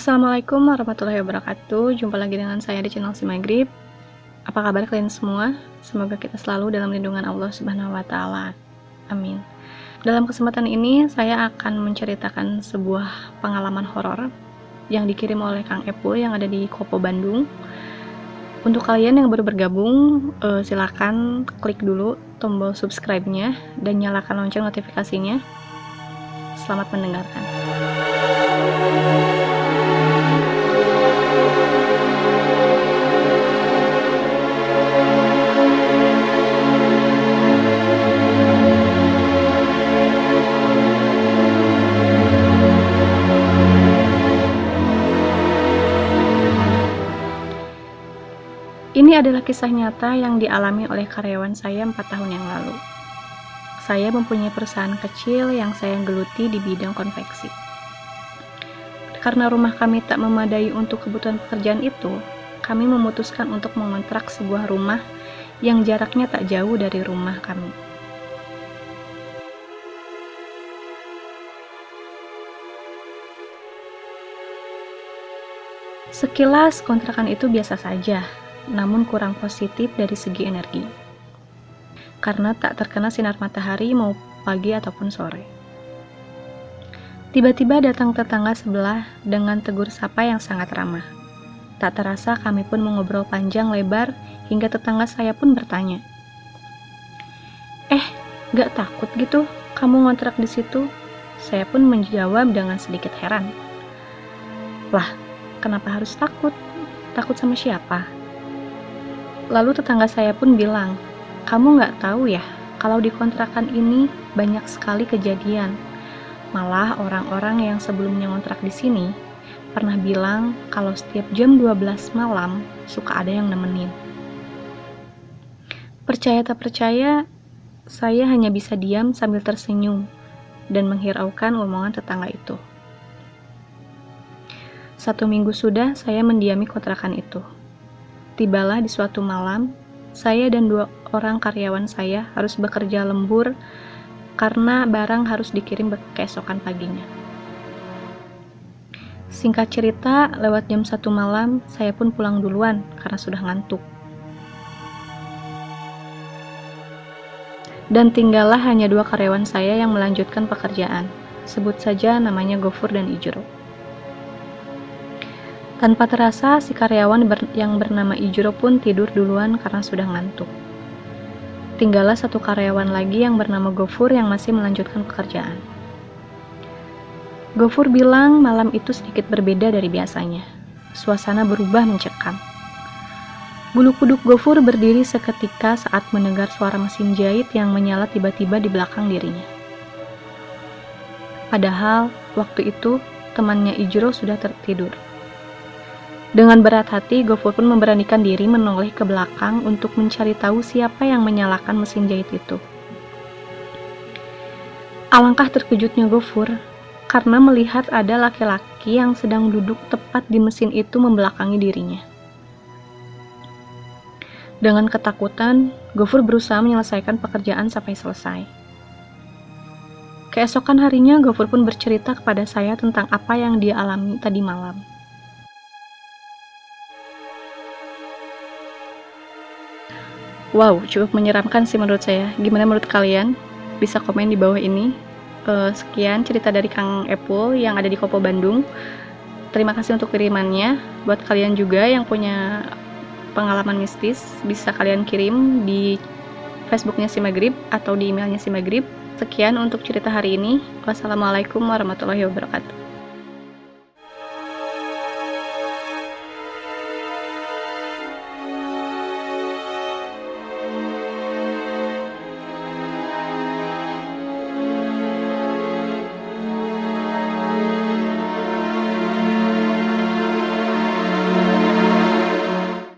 Assalamualaikum warahmatullahi wabarakatuh. Jumpa lagi dengan saya di channel Si Maghrib. Apa kabar kalian semua? Semoga kita selalu dalam lindungan Allah Subhanahu wa taala. Amin. Dalam kesempatan ini saya akan menceritakan sebuah pengalaman horor yang dikirim oleh Kang Epul yang ada di Kopo Bandung. Untuk kalian yang baru bergabung, silakan klik dulu tombol subscribe-nya dan nyalakan lonceng notifikasinya. Selamat mendengarkan. Ini adalah kisah nyata yang dialami oleh karyawan saya 4 tahun yang lalu. Saya mempunyai perusahaan kecil yang saya geluti di bidang konveksi. Karena rumah kami tak memadai untuk kebutuhan pekerjaan itu, kami memutuskan untuk mengontrak sebuah rumah yang jaraknya tak jauh dari rumah kami. Sekilas kontrakan itu biasa saja, namun kurang positif dari segi energi, karena tak terkena sinar matahari mau pagi ataupun sore. Tiba-tiba datang tetangga sebelah dengan tegur sapa yang sangat ramah. Tak terasa kami pun mengobrol panjang lebar hingga tetangga saya pun bertanya, gak takut gitu kamu ngontrak di situ?" Saya pun menjawab dengan sedikit heran. "Lah, kenapa harus takut? Takut sama siapa?" Lalu tetangga saya pun bilang, "Kamu nggak tahu ya, kalau di kontrakan ini banyak sekali kejadian. Malah orang-orang yang sebelumnya ngontrak di sini pernah bilang kalau setiap jam 12 malam suka ada yang nemenin." Percaya tak percaya, saya hanya bisa diam sambil tersenyum dan menghiraukan omongan tetangga itu. 1 minggu sudah saya mendiami kontrakan itu. Tibalah di suatu malam, saya dan 2 orang karyawan saya harus bekerja lembur karena barang harus dikirim keesokan paginya. Singkat cerita, lewat jam 1 malam, saya pun pulang duluan karena sudah ngantuk. Dan tinggallah hanya 2 karyawan saya yang melanjutkan pekerjaan. Sebut saja namanya Gofur dan Ijro. Tanpa terasa, si karyawan yang bernama Ijro pun tidur duluan karena sudah ngantuk. Tinggallah 1 karyawan lagi yang bernama Gofur yang masih melanjutkan pekerjaan. Gofur bilang malam itu sedikit berbeda dari biasanya. Suasana berubah mencekam. Bulu kuduk Gofur berdiri seketika saat mendengar suara mesin jahit yang menyala tiba-tiba di belakang dirinya. Padahal, waktu itu temannya Ijro sudah tertidur. Dengan berat hati, Gofur pun memberanikan diri menoleh ke belakang untuk mencari tahu siapa yang menyalakan mesin jahit itu. Alangkah terkejutnya Gofur karena melihat ada laki-laki yang sedang duduk tepat di mesin itu membelakangi dirinya. Dengan ketakutan, Gofur berusaha menyelesaikan pekerjaan sampai selesai. Keesokan harinya, Gofur pun bercerita kepada saya tentang apa yang dia alami tadi malam. Wow, cukup menyeramkan sih menurut saya. Gimana menurut kalian? Bisa komen di bawah ini. Sekian cerita dari Kang Epul yang ada di Kopo Bandung. Terima kasih untuk kirimannya. Buat kalian juga yang punya pengalaman mistis, bisa kalian kirim di Facebooknya Si Maghrib atau di emailnya Si Maghrib. Sekian untuk cerita hari ini. Wassalamualaikum warahmatullahi wabarakatuh.